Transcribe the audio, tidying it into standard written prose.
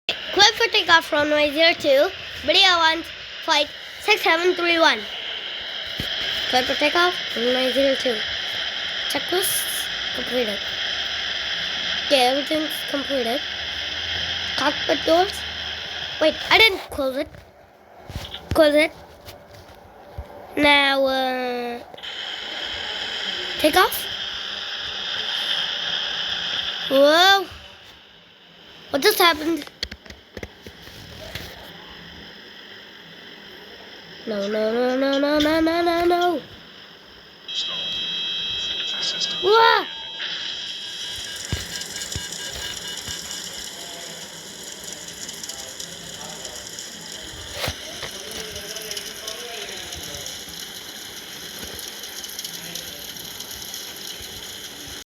Clear for takeoff runway 02. Video 1, flight 6731. Clear for takeoff runway 02. Checklists completed. Okay, everything's completed. Cockpit doors. Wait, I didn't close it. Close it. Now, take off. Whoa. What just happened? No. Whoa.